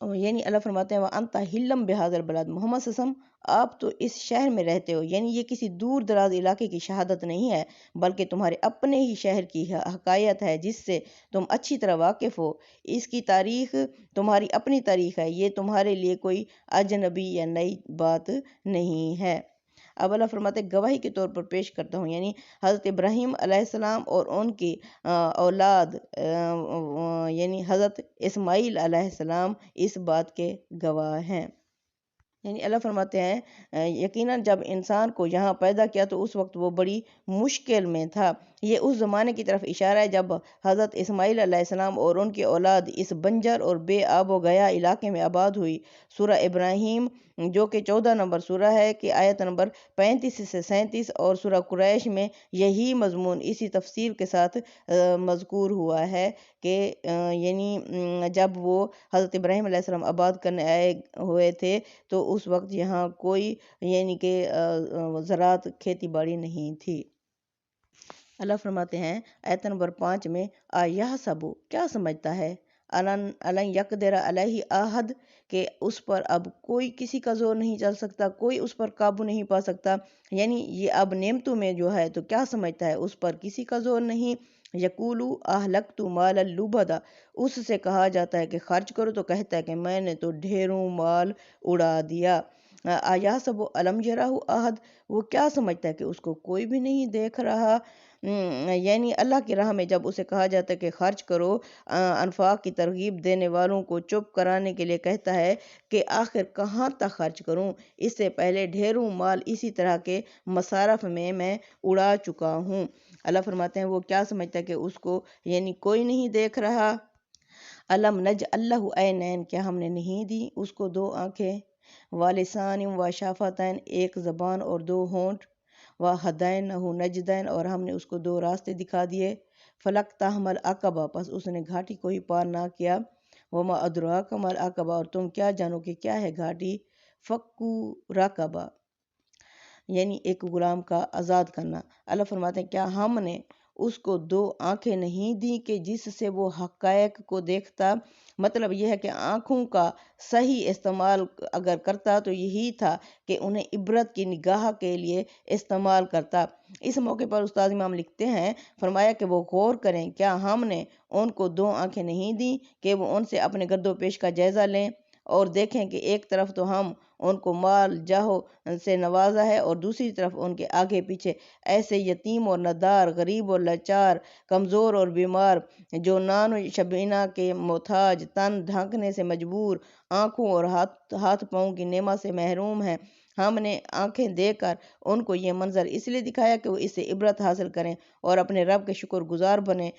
یعنی اللہ فرماتے ہیں وَأَنْتَ حِلًّا بِهَذَا الْبَلَدِ، محمد صلی اللہ علیہ وسلم آپ تو اس شہر میں رہتے ہو، یعنی یہ کسی دور دراز علاقے کی شہادت نہیں ہے بلکہ تمہارے اپنے ہی شہر کی حکایت ہے جس سے تم اچھی طرح واقف ہو۔ اس کی تاریخ تمہاری اپنی تاریخ ہے، یہ تمہارے لیے کوئی اجنبی یا نئی بات نہیں ہے۔ اب اللہ فرماتے گواہی کے طور پر پیش کرتا ہوں، یعنی حضرت ابراہیم علیہ السلام اور ان کی اولاد یعنی حضرت اسماعیل علیہ السلام اس بات کے گواہ ہیں۔ یعنی اللہ فرماتے ہیں یقیناً جب انسان کو یہاں پیدا کیا تو اس وقت وہ بڑی مشکل میں تھا۔ یہ اس زمانے کی طرف اشارہ ہے جب حضرت اسماعیل علیہ السلام اور ان کی اولاد اس بنجر اور بے آب و گیا علاقے میں آباد ہوئی۔ سورہ ابراہیم جو کہ 14 نمبر سورہ ہے کہ آیت نمبر 35 سے 37 اور سورہ قریش میں یہی مضمون اسی تفسیر کے ساتھ مذکور ہوا ہے کہ یعنی جب وہ حضرت ابراہیم علیہ السلام آباد کرنے آئے ہوئے تھے تو اس وقت یہاں کوئی یعنی کہ زراعت کھیتی باڑی نہیں تھی۔ اللہ فرماتے ہیں آیت نمبر 5 میں سبو کیا سمجھتا ہے الن یقدر علیہ احد کہ اس پر اب کوئی کسی کا زور نہیں چل سکتا، کوئی اس پر قابو نہیں پا سکتا، یعنی یہ اب نعمتوں میں جو ہے تو کیا سمجھتا ہے اس پر کسی کا زور نہیں۔ یقولو اہلکت مالا لبدا، اس سے کہا جاتا ہے کہ خرچ کرو تو کہتا ہے کہ میں نے تو ڈھیروں مال اڑا دیا۔ سب علم یراہ احد، وہ کیا سمجھتا ہے کہ اس کو کوئی بھی نہیں دیکھ رہا۔ یعنی اللہ کی راہ میں جب اسے کہا جاتا ہے کہ خرچ کرو، انفاق کی ترغیب دینے والوں کو چپ کرانے کے لیے کہتا ہے کہ آخر کہاں تک خرچ کروں، اس سے پہلے ڈھیروں مال اسی طرح کے مصارف میں اڑا چکا ہوں۔ اللہ فرماتے ہیں وہ کیا سمجھتا ہے کہ اس کو یعنی کوئی نہیں دیکھ رہا۔ علم نج اللہ عینین، کیا ہم نے نہیں دی اس کو دو آنکھیں، والسان و شافتین، ایک زبان اور دو ہونٹ، وہدینہ نجدین، اور ہم نے اس کو دو راستے دکھا دیے، فلک تحمل عقبہ، پس اس نے گھاٹی کو ہی پار نہ کیا، وما ادراک مل عقبہ، اور تم کیا جانو کہ کیا ہے گھاٹی، فکو رقبہ، یعنی ایک غلام کا آزاد کرنا۔ اللہ فرماتے ہیں کیا ہم نے اس کو دو آنکھیں نہیں دی کہ جس سے وہ حقائق کو دیکھتا، مطلب یہ ہے کہ آنکھوں کا صحیح استعمال اگر کرتا تو یہی تھا کہ انہیں عبرت کی نگاہ کے لیے استعمال کرتا۔ اس موقع پر استاد امام لکھتے ہیں فرمایا کہ وہ غور کریں کیا ہم نے ان کو دو آنکھیں نہیں دی کہ وہ ان سے اپنے گرد و پیش کا جائزہ لیں اور دیکھیں کہ ایک طرف تو ہم ان کو مال جاہو سے نوازا ہے اور دوسری طرف ان کے آگے پیچھے ایسے یتیم اور ندار، غریب اور لاچار، کمزور اور بیمار، جو نان و شبینہ کے محتاج، تن ڈھانکنے سے مجبور، آنکھوں اور ہاتھ پاؤں کی نعمت سے محروم ہیں۔ ہم نے آنکھیں دے کر ان کو یہ منظر اس لیے دکھایا کہ وہ اس سے عبرت حاصل کریں اور اپنے رب کے شکر گزار بنیں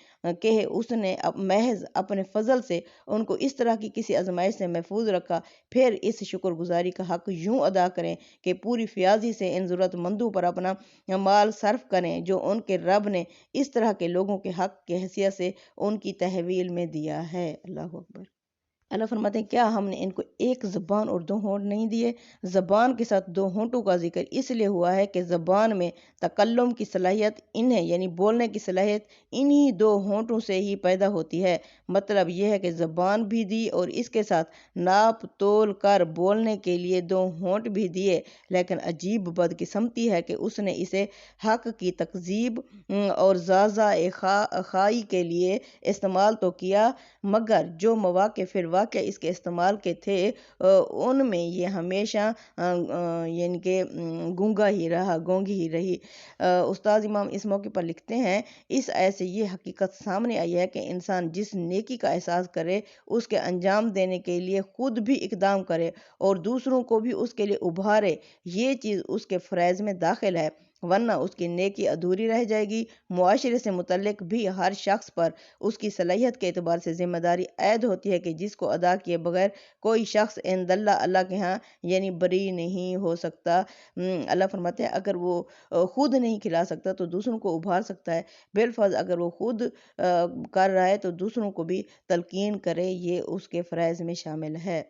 کہ اس نے محض اپنے فضل سے ان کو اس طرح کی کسی آزمائش سے محفوظ رکھا، پھر اس شکر گزاری کا حق یوں ادا کریں کہ پوری فیاضی سے ان ضرورت مندوں پر اپنا مال صرف کریں جو ان کے رب نے اس طرح کے لوگوں کے حق کی حیثیت سے ان کی تحویل میں دیا ہے۔ اللہ اکبر۔ اللہ فرماتے ہیں کیا ہم نے ان کو ایک زبان اور دو ہونٹ نہیں دیے؟ زبان کے ساتھ دو ہونٹوں کا ذکر اس لیے ہوا ہے کہ زبان میں تکلم کی صلاحیت انہیں یعنی بولنے کی صلاحیت انہی دو ہونٹوں سے ہی پیدا ہوتی ہے۔ مطلب یہ ہے کہ زبان بھی دی اور اس کے ساتھ ناپ تول کر بولنے کے لیے دو ہونٹ بھی دیے، لیکن عجیب بدقسمتی ہے کہ اس نے اسے حق کی تکذیب اور زازہ خائی کے لیے استعمال تو کیا، مگر جو مواقع فی الواقع اس کے استعمال کے تھے ان میں یہ ہمیشہ یعنی کہ گونگی ہی رہی۔ استاد امام اس موقع پر لکھتے ہیں اس آیت سے یہ حقیقت سامنے آئی ہے کہ انسان جس نیکی کا احساس کرے اس کے انجام دینے کے لیے خود بھی اقدام کرے اور دوسروں کو بھی اس کے لیے ابھارے، یہ چیز اس کے فرائض میں داخل ہے، ورنہ اس کی نیکی ادھوری رہ جائے گی۔ معاشرے سے متعلق بھی ہر شخص پر اس کی صلاحیت کے اعتبار سے ذمہ داری عائد ہوتی ہے کہ جس کو ادا کیے بغیر کوئی شخص عند اللہ کے ہاں یعنی بری نہیں ہو سکتا۔ اللہ فرماتے ہیں اگر وہ خود نہیں کھلا سکتا تو دوسروں کو ابھار سکتا ہے، بالفرض اگر وہ خود کر رہا ہے تو دوسروں کو بھی تلقین کرے، یہ اس کے فرائض میں شامل ہے۔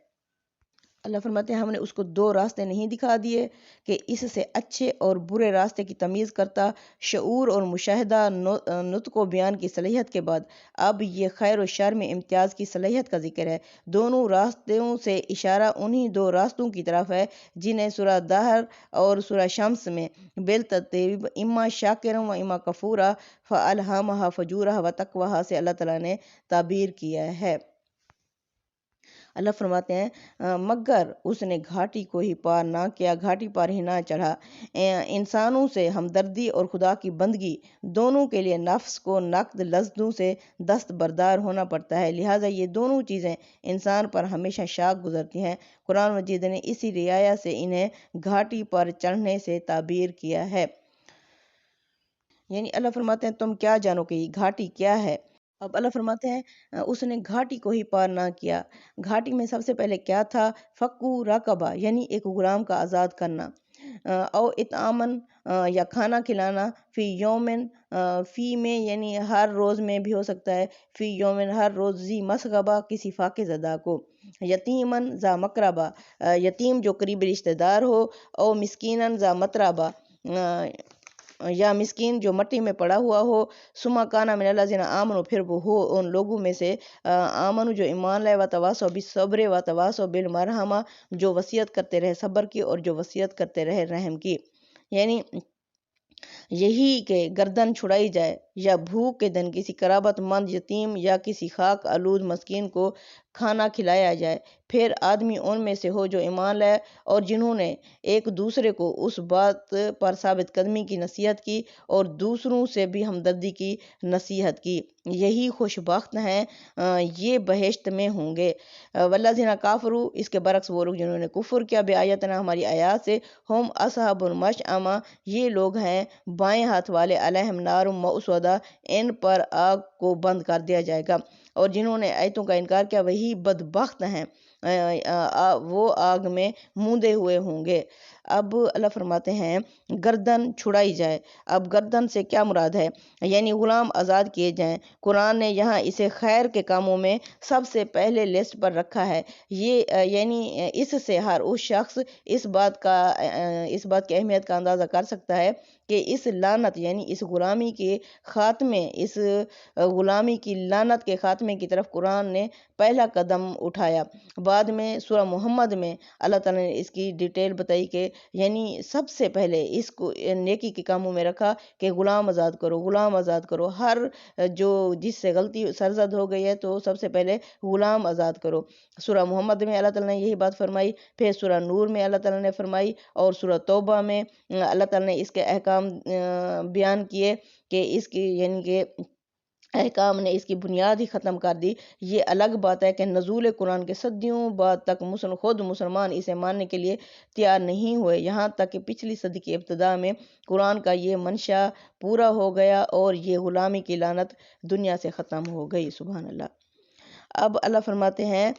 اللہ فرماتے ہیں ہم نے اس کو دو راستے نہیں دکھا دیے کہ اس سے اچھے اور برے راستے کی تمیز کرتا، شعور اور مشاہدہ نطق و بیان کی صلاحیت کے بعد اب یہ خیر و شر میں امتیاز کی صلاحیت کا ذکر ہے۔ دونوں راستوں سے اشارہ انہی دو راستوں کی طرف ہے جنہیں سورہ دہر اور سورہ شمس میں بالترتیب اما شاکرا و اما کفورا فالہمہا فجورہا و تقواہا سے اللہ تعالیٰ نے تعبیر کیا ہے۔ اللہ فرماتے ہیں مگر اس نے گھاٹی کو ہی پار نہ کیا، گھاٹی پر ہی نہ چڑھا۔ انسانوں سے ہمدردی اور خدا کی بندگی دونوں کے لیے نفس کو نقد لذتوں سے دست بردار ہونا پڑتا ہے، لہٰذا یہ دونوں چیزیں انسان پر ہمیشہ شاق گزرتی ہیں۔ قرآن مجید نے اسی رعایا سے انہیں گھاٹی پر چڑھنے سے تعبیر کیا ہے۔ یعنی اللہ فرماتے ہیں تم کیا جانو کہ یہ گھاٹی کیا ہے؟ اب اللہ فرماتے ہیں اس نے گھاٹی کو ہی پار نہ کیا۔ گھاٹی میں سب سے پہلے کیا تھا؟ فکو رقبہ یعنی ایک غلام کا آزاد کرنا، او اطعامن یا کھانا کھلانا، فی یومن فی میں یعنی ہر روز میں بھی ہو سکتا ہے، فی یومن ہر روز، ذی مسغبہ کسی فاقہ زدہ کو، یتیمن ذا مقربہ یتیم جو قریبی رشتہ دار ہو، او مسکینن ذا متربہ یا مسکین جو مٹی میں پڑا ہوا ہو، سما کانا من الذین آمنوا پھر وہ ہو ان لوگوں میں سے آمنو جو ایمان لائے، وتواصوا بالصبر وتواصوا بالمرحمہ جو وصیت کرتے رہے صبر کی اور جو وصیت کرتے رہے رحم کی۔ یعنی یہی کہ گردن چھڑائی جائے یا بھوک کے دن کسی قرابت مند یتیم یا کسی خاک آلود مسکین کو کھانا کھلایا جائے۔ پھر آدمی ان میں سے ہو جو ایمان لائے اور جنہوں نے ایک دوسرے کو اس بات پر ثابت قدمی کی نصیحت کی اور دوسروں سے بھی ہمدردی کی نصیحت کی، یہی خوش بخت ہیں، یہ بہشت میں ہوں گے۔ والذین کافروا اس کے برعکس وہ لوگ جنہوں نے کفر کیا بآیاتنا ہماری آیات سے، ہم اصحاب المشأمہ یہ لوگ ہیں بائیں ہاتھ والے، علیہم نار موصودہ ان پر آگ کو بند کر دیا جائے گا، اور جنہوں نے آیتوں کا انکار کیا وہی بدبخت ہیں، وہ آگ میں موندے ہوئے ہوں گے۔ اب اللہ فرماتے ہیں گردن چھڑائی جائے۔ اب گردن سے کیا مراد ہے؟ یعنی غلام آزاد کیے جائیں۔ قرآن نے یہاں اسے خیر کے کاموں میں سب سے پہلے لسٹ پر رکھا ہے۔ یہ یعنی اس سے ہر اس شخص اس بات کی اہمیت کا اندازہ کر سکتا ہے کہ اس لعنت یعنی اس غلامی کے خاتمے، اس غلامی کی لعنت کے خاتمے کی طرف قرآن نے پہلا قدم اٹھایا۔ بعد میں سورہ محمد میں اللہ تعالیٰ نے اس کی ڈیٹیل بتائی کہ یعنی سب سے پہلے اس کو نیکی کے کاموں میں رکھا کہ غلام آزاد کرو، غلام آزاد کرو، ہر جو جس سے غلطی سرزد ہو گئی ہے تو سب سے پہلے غلام آزاد کرو۔ سورہ محمد میں اللہ تعالیٰ نے یہی بات فرمائی، پھر سورہ نور میں اللہ تعالیٰ نے فرمائی، اور سورہ توبہ میں اللہ تعالیٰ نے اس کے احکام بیان کیے کہ اس کی یعنی کہ احکام نے اس کی بنیاد ہی ختم کر دی۔ یہ الگ بات ہے کہ نزول قرآن کے صدیوں بعد تک خود مسلمان اسے ماننے کے لیے تیار نہیں ہوئے، یہاں تک کہ پچھلی صدی کی ابتدا میں قرآن کا یہ منشا پورا ہو گیا اور یہ غلامی کی لعنت دنیا سے ختم ہو گئی۔ سبحان اللہ۔ اب اللہ فرماتے ہیں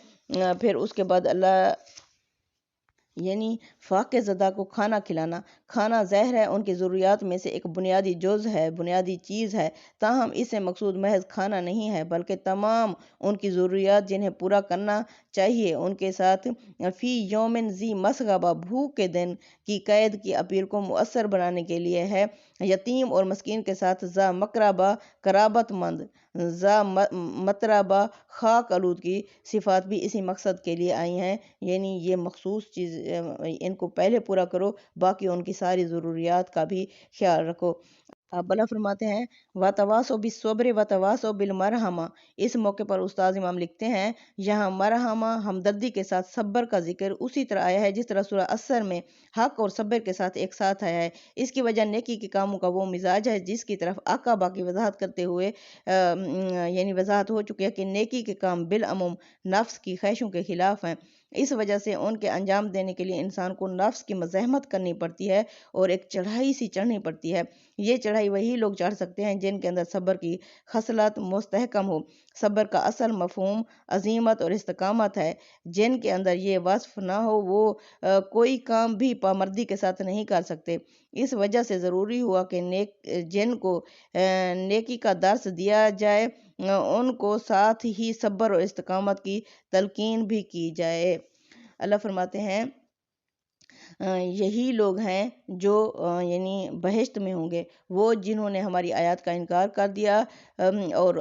پھر اس کے بعد اللہ یعنی فاقہ زدہ کو کھانا کھلانا۔ کھانا ظاہر ہے ان کی ضروریات میں سے ایک بنیادی جز ہے، بنیادی چیز ہے، تاہم اس سے مقصود محض کھانا نہیں ہے بلکہ تمام ان کی ضروریات جنہیں پورا کرنا چاہیے ان کے ساتھ فی یومن ذی مسغبہ بھوک کے دن کی قید کی اپیل کو مؤثر بنانے کے لیے ہے۔ یتیم اور مسکین کے ساتھ ذا مقربہ قرابت مند، ذا متربہ خاک آلود کی صفات بھی اسی مقصد کے لیے آئی ہیں، یعنی یہ مخصوص چیز ان کو پہلے پورا کرو، باقی ان کی ساری ضروریات کا بھی خیال رکھو۔ اب اللہ فرماتے ہیں وَتَوَاصَوْا بِالصَّبْرِ وَتَوَاصَوْا بِالْمَرْحَمَةِ اس موقع پر استاذ امام لکھتے ہیں یہاں مرحمہ ہمدردی کے ساتھ صبر کا ذکر اسی طرح آیا ہے جس طرح سورہ عصر میں حق اور صبر کے ساتھ ایک ساتھ آیا ہے۔ اس کی وجہ نیکی کے کاموں کا وہ مزاج ہے جس کی طرف عقبہ کی وضاحت کرتے ہوئے یعنی وضاحت ہو چکی ہے کہ نیکی کے کام بالعموم نفس کی خواہشوں کے خلاف ہیں، اس وجہ سے ان کے انجام دینے کے لیے انسان کو نفس کی مزاحمت کرنی پڑتی ہے اور ایک چڑھائی سی چڑھنی پڑتی ہے۔ یہ چڑھائی وہی لوگ چڑھ سکتے ہیں جن کے اندر صبر کی خصلت مستحکم ہو۔ صبر کا اصل مفہوم عزیمت اور استقامت ہے۔ جن کے اندر یہ وصف نہ ہو وہ کوئی کام بھی پامردی کے ساتھ نہیں کر سکتے۔ اس وجہ سے ضروری ہوا کہ جن کو نیکی کا درس دیا جائے ان کو ساتھ ہی صبر اور استقامت کی تلقین بھی کی جائے۔ اللہ فرماتے ہیں یہی لوگ ہیں جو یعنی بہشت میں ہوں گے، وہ جنہوں نے ہماری آیات کا انکار کر دیا اور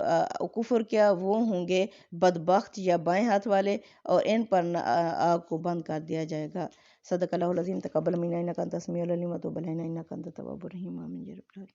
کفر کیا، وہ ہوں گے بدبخت یا بائیں ہاتھ والے، اور ان پر آگ کو بند کر دیا جائے گا۔ صدق اللہ العظیم۔ تقبل منا انک انت السمیع العلیم وتب علینا انک انت التواب الرحیم۔ آمین یا رب العالمین۔